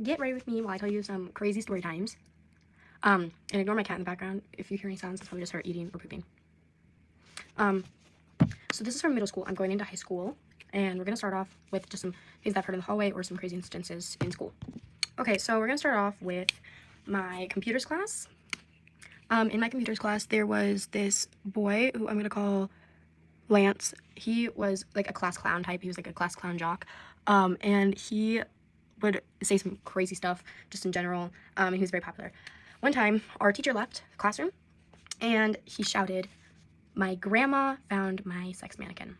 get ready with me while I tell you some crazy story times. And ignore my cat in the background. If you hear any sounds, it's probably just her eating or pooping. So this is from middle school. I'm going into high school, and we're going to start off with just some things that I've heard in the hallway or some crazy instances in school. Okay, so we're going to start off with my computers class. In my computers class, there was this boy who I'm going to call Lance. He was like a class clown type. He was like a class clown jock. And he would say some crazy stuff just in general. And he was very popular. One time, our teacher left the classroom, and he shouted, "My grandma found my sex mannequin."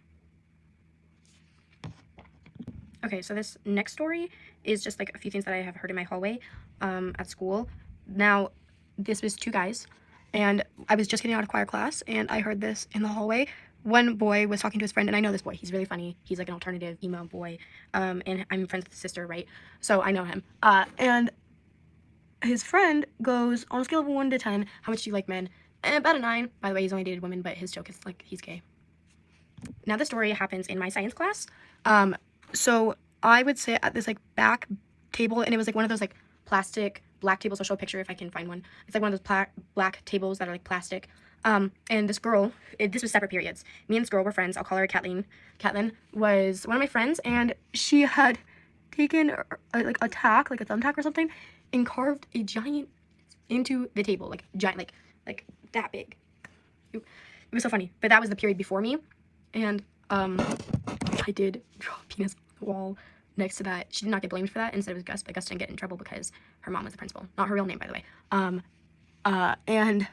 Okay, so this next story is just like a few things that I have heard in my hallway at school. Now, this was two guys, and I was just getting out of choir class, and I heard this in the hallway. One boy was talking to his friend, and I know this boy. He's really funny. He's like an alternative emo boy, and I'm friends with his sister, right? So I know him. And his friend goes, on a scale of 1 to 10, how much do you like men? And about a 9. By the way, he's only dated women, but his joke is like he's gay. Now, this story happens in my science class. So I would sit at this like back table, and it was like one of those like plastic black tables. I'll show a picture if I can find one. It's like one of those black tables that are like plastic. And this girl, this was separate periods. Me and this girl were friends. I'll call her Kathleen. Kathleen was one of my friends, and she had taken like a tack, like a thumbtack or something, and carved a giant into the table, like giant, like that big. It was so funny. But that was the period before me, and I did draw a penis on the wall next to that. She did not get blamed for that. Instead, it was Gus, but Gus didn't get in trouble because her mom was the principal. Not her real name, by the way. And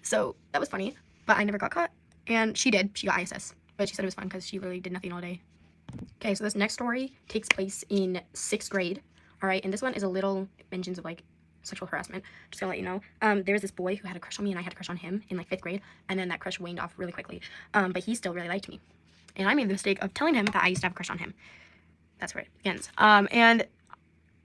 so that was funny, but I never got caught. And she did. She got ISS. But she said it was fun because she literally did nothing all day. Okay, so this next story takes place in 6th grade. All right, and this one is a little mentions of like sexual harassment. Just gonna let you know. There was this boy who had a crush on me, and I had a crush on him in like 5th grade. And then that crush waned off really quickly. But he still really liked me. And I made the mistake of telling him that I used to have a crush on him. That's where it begins. And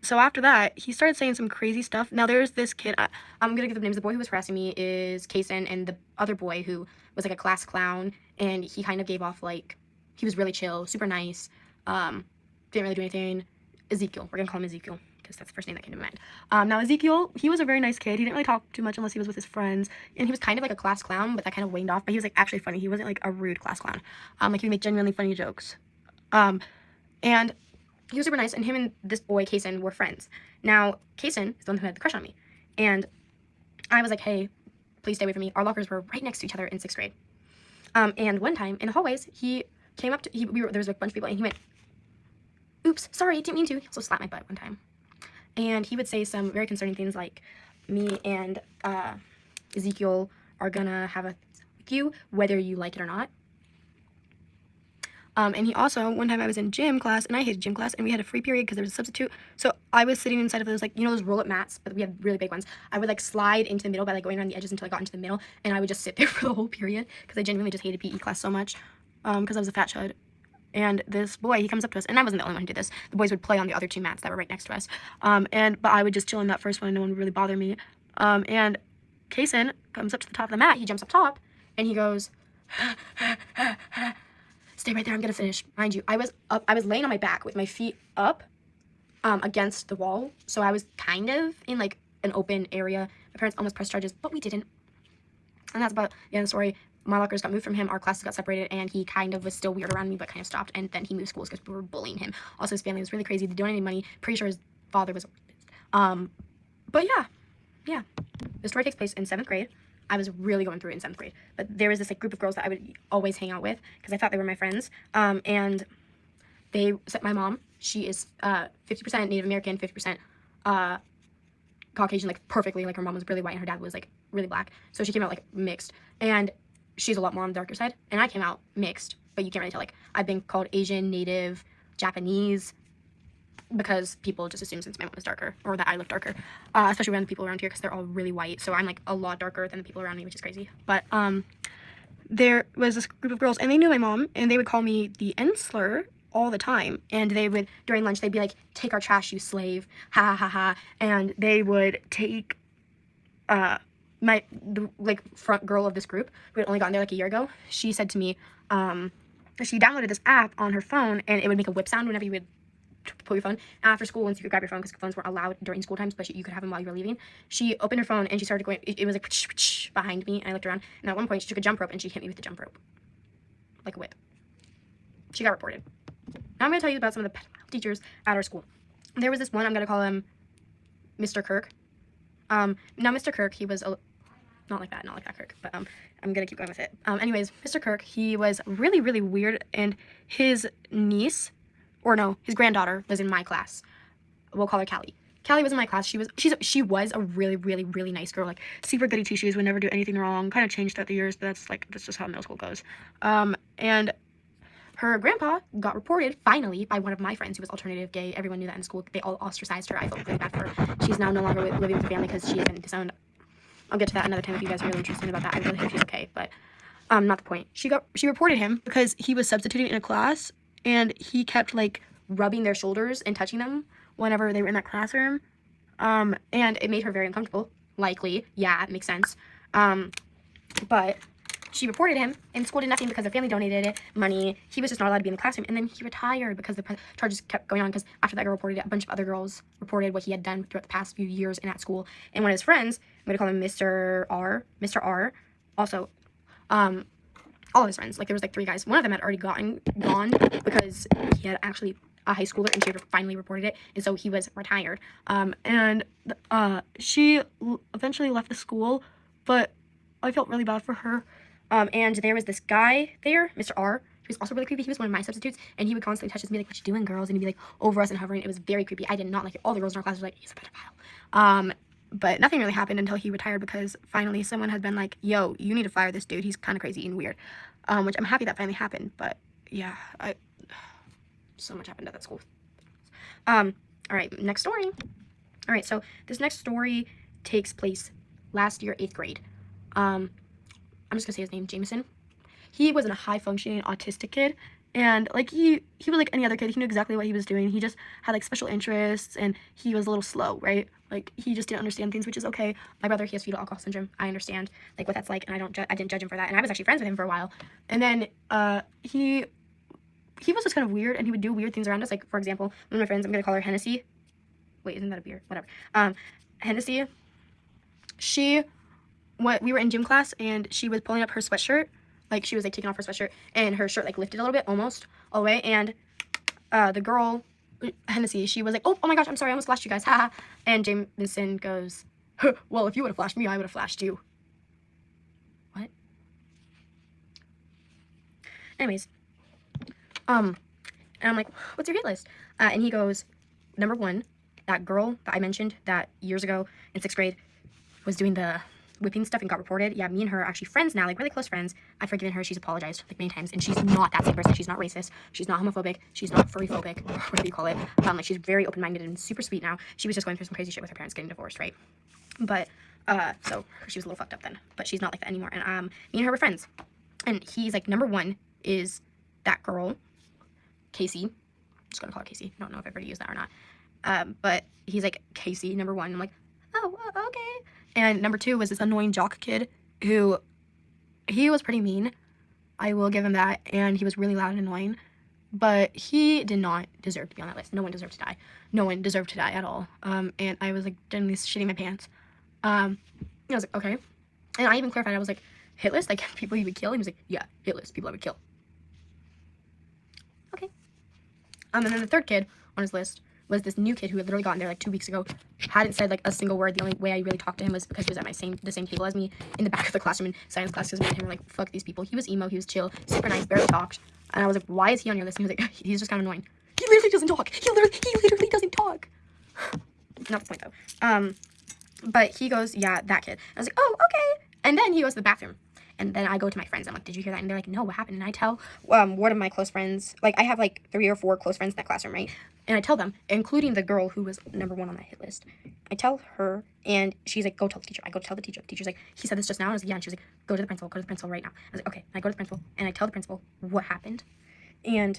so after that, he started saying some crazy stuff. Now, there's this kid. I'm going to give the names. The boy who was harassing me is Kason, and the other boy who was like a class clown, and he kind of gave off like, he was really chill, super nice, didn't really do anything. Ezekiel. We're going to call him Ezekiel because that's the first name that came to mind. Now, Ezekiel, he was a very nice kid. He didn't really talk too much unless he was with his friends, and he was kind of like a class clown, but that kind of waned off. But he was like actually funny. He wasn't like a rude class clown. Like he would make genuinely funny jokes. And he was super nice, and him and this boy, Kason, were friends. Now, Kason is the one who had the crush on me. And I was like, hey, please stay away from me. Our lockers were right next to each other in 6th grade. And one time, in the hallways, he came up to, there was a bunch of people, and he went, "Oops, sorry, didn't mean to." He also slapped my butt one time. And he would say some very concerning things like, me and Ezekiel are gonna have a with you, whether you like it or not. And he also, one time I was in gym class, and I hated gym class, and we had a free period because there was a substitute. So I was sitting inside of those, like, you know, those roll-up mats, but we had really big ones. I would, like, slide into the middle by, like, going around the edges until I got into the middle, and I would just sit there for the whole period because I genuinely just hated PE class so much because I was a fat chud. And this boy, he comes up to us, and I wasn't the only one who did this. The boys would play on the other 2 mats that were right next to us. But I would just chill in that first one, and no one would really bother me. And Kason comes up to the top of the mat. He jumps up top, and he goes, "Stay right there, I'm gonna finish." Mind you, I was laying on my back with my feet up against the wall, so I was kind of in like an open area. My parents almost pressed charges, but we didn't. And that's about the end of the story. My lockers got moved from him, our classes got separated, and he kind of was still weird around me, but kind of stopped, and then he moved schools because we were bullying him. Also, his family was really crazy. They donated money. Pretty sure his father was but yeah. The story takes place in 7th grade. I was really going through it in 7th grade. But there was this like group of girls that I would always hang out with because I thought they were my friends. And they said my mom, she is 50% Native American, 50% Caucasian, like perfectly. Like her mom was really white and her dad was like really black. So she came out like mixed. And she's a lot more on the darker side. And I came out mixed, but you can't really tell. Like I've been called Asian, Native, Japanese, because people just assume since my mom is darker or that I look darker, especially around the people around here because they're all really white. So I'm like a lot darker than the people around me, which is crazy. But there was this group of girls, and they knew my mom, and they would call me the N slur all the time. And they would, during lunch, they'd be like, "Take our trash, you slave, ha ha ha." And they would take the like front girl of this group who had only gotten there like a year ago. She said to me, she downloaded this app on her phone, and it would make a whip sound whenever you would pull your phone after school once you could grab your phone because phones weren't allowed during school times, but you could have them while you were leaving. She opened her phone and she started going. It was like behind me, and I looked around, and at one point she took a jump rope and she hit me with the jump rope like a whip. She got reported. Now I'm going to tell you about some of the teachers at our school. There was this one, I'm going to call him Mr. Kirk. Now Mr. Kirk, he was not like that Kirk, but I'm going to keep going with it. Anyways, Mr. Kirk, he was really, really weird, and his niece, or no, his granddaughter was in my class. We'll call her Callie. Callie was in my class. She was a really, really, really nice girl, like super goody two shoes, would never do anything wrong. Kind of changed throughout the years, but that's just how middle school goes. And her grandpa got reported finally by one of my friends who was alternative gay. Everyone knew that in school. They all ostracized her. I felt really bad for her. She's now no longer living with her family because she has been disowned. I'll get to that another time if you guys are really interested about that. I really hope she's okay, but not the point. She reported him because he was substituting in a class and he kept like rubbing their shoulders and touching them whenever they were in that classroom. And it made her very uncomfortable. Likely, yeah, it makes sense. But she reported him, and school did nothing because the family donated it money. He was just not allowed to be in the classroom, and then he retired because the charges kept going on. Because after that girl reported it, a bunch of other girls reported what he had done throughout the past few years in that school. And one of his friends, I'm gonna call him Mr. R. Also, all of his friends, like there was like 3 guys. One of them had already gone because he had actually a high schooler, and she had finally reported it, and so he was retired. She eventually left the school, but I felt really bad for her. And there was this guy there, Mr. R. He was also really creepy. He was one of my substitutes, and he would constantly touch us and be like, "What you doing, girls?" And he'd be like over us and hovering. It was very creepy. I did not like it. All the girls in our class were like, "He's a pedophile." But nothing really happened until he retired because finally someone had been like, "Yo, you need to fire this dude. He's kind of crazy and weird." Which I'm happy that finally happened. But yeah, so much happened at that school. All right, next story. All right, so this next story takes place last year, 8th grade. I'm just gonna say his name, Jameson. He was a high-functioning autistic kid, and like he was like any other kid. He knew exactly what he was doing. He just had like special interests, and he was a little slow, right? Like he just didn't understand things, which is okay. My brother, he has fetal alcohol syndrome. I understand like what that's like, and I didn't judge him for that. And I was actually friends with him for a while. And then he was just kind of weird, and he would do weird things around us. Like for example, one of my friends, I'm gonna call her Hennessy. Wait, isn't that a beer? Whatever. Hennessy. We were in gym class, and she was pulling up her sweatshirt, like she was like taking off her sweatshirt, and her shirt like lifted a little bit, almost all the way, and the girl, Hennessy, she was like, oh my gosh, I'm sorry, I almost flashed you guys, haha. And Jameson goes, well, if you would have flashed me, I would have flashed you. What? Anyways, and I'm like, what's your hit list? And he goes, number 1, that girl that I mentioned that years ago in 6th grade was doing the whipping stuff and got reported. Yeah, me and her are actually friends now, like really close friends. I've forgiven her. She's apologized like many times, and she's not that same person. She's not racist. She's not homophobic. She's not furry-phobic, whatever you call it. Like she's very open-minded and super sweet now. She was just going through some crazy shit with her parents getting divorced, right? But so she was a little fucked up then, but she's not like that anymore. And me and her were friends, and he's like, number 1 is that girl, Casey. I'm just gonna call her Casey. I don't know if I've already used that or not. But he's like, Casey, number 1. I'm like, oh, okay. And number 2 was this annoying jock kid who, he was pretty mean. I will give him that. And he was really loud and annoying. But he did not deserve to be on that list. No one deserved to die. No one deserved to die at all. And I was like genuinely shitting my pants. I was like, okay. And I even clarified, I was like, hit list? Like people you would kill? And he was like, yeah, hit list, people I would kill. Okay. And then the 3rd kid on his list was this new kid who had literally gotten there like 2 weeks ago, hadn't said like a single word. The only way I really talked to him was because he was at the same table as me in the back of the classroom in science class, because me and him were like, fuck these people. He was emo, he was chill, super nice, barely talked. And I was like, why is he on your list? And he was like, he's just kind of annoying. He literally doesn't talk. He literally doesn't talk. Not the point though. But he goes, yeah, that kid. I was like, oh, okay. And then he goes to the bathroom. And then I go to my friends. I'm like, did you hear that? And they're like, no, what happened? And I tell one of my close friends, like I have like 3 or 4 close friends in that classroom, right? And I tell them, including the girl who was number 1 on that hit list. I tell her, and she's like, go tell the teacher. I go tell the teacher. The teacher's like, he said this just now. And I was like, yeah. And she was like, go to the principal right now. I was like, okay. And I go to the principal, and I tell the principal what happened. And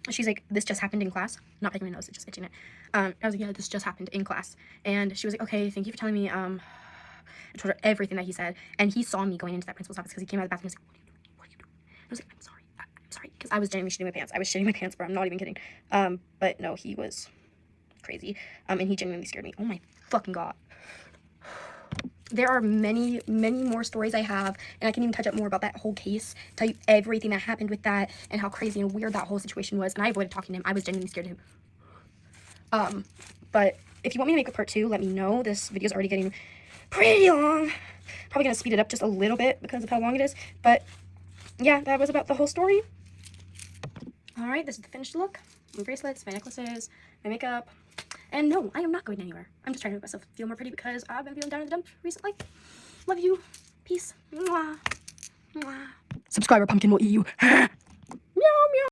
she's like, this just happened in class. Not picking my nose, it's just itching it. I was like, yeah, this just happened in class. And she was like, okay, thank you for telling me. I told her everything that he said. And he saw me going into that principal's office because he came out of the bathroom and was like, what are you doing? I was like, I'm sorry, because I was genuinely shitting my pants. I was shitting my pants, bro. I'm not even kidding. But no, he was crazy. And he genuinely scared me. Oh my fucking god. There are many, many more stories I have, and I can even touch up more about that whole case, tell you everything that happened with that, and how crazy and weird that whole situation was, and I avoided talking to him. I was genuinely scared of him. But if you want me to make a part 2, let me know. This video's already getting pretty long. Probably gonna speed it up just a little bit because of how long it is, but yeah, that was about the whole story. Alright, this is the finished look. My bracelets, my necklaces, my makeup. And no, I am not going anywhere. I'm just trying to make myself feel more pretty because I've been feeling down in the dump recently. Love you. Peace. Mwah. Mwah. Subscriber pumpkin will eat you. Meow, meow.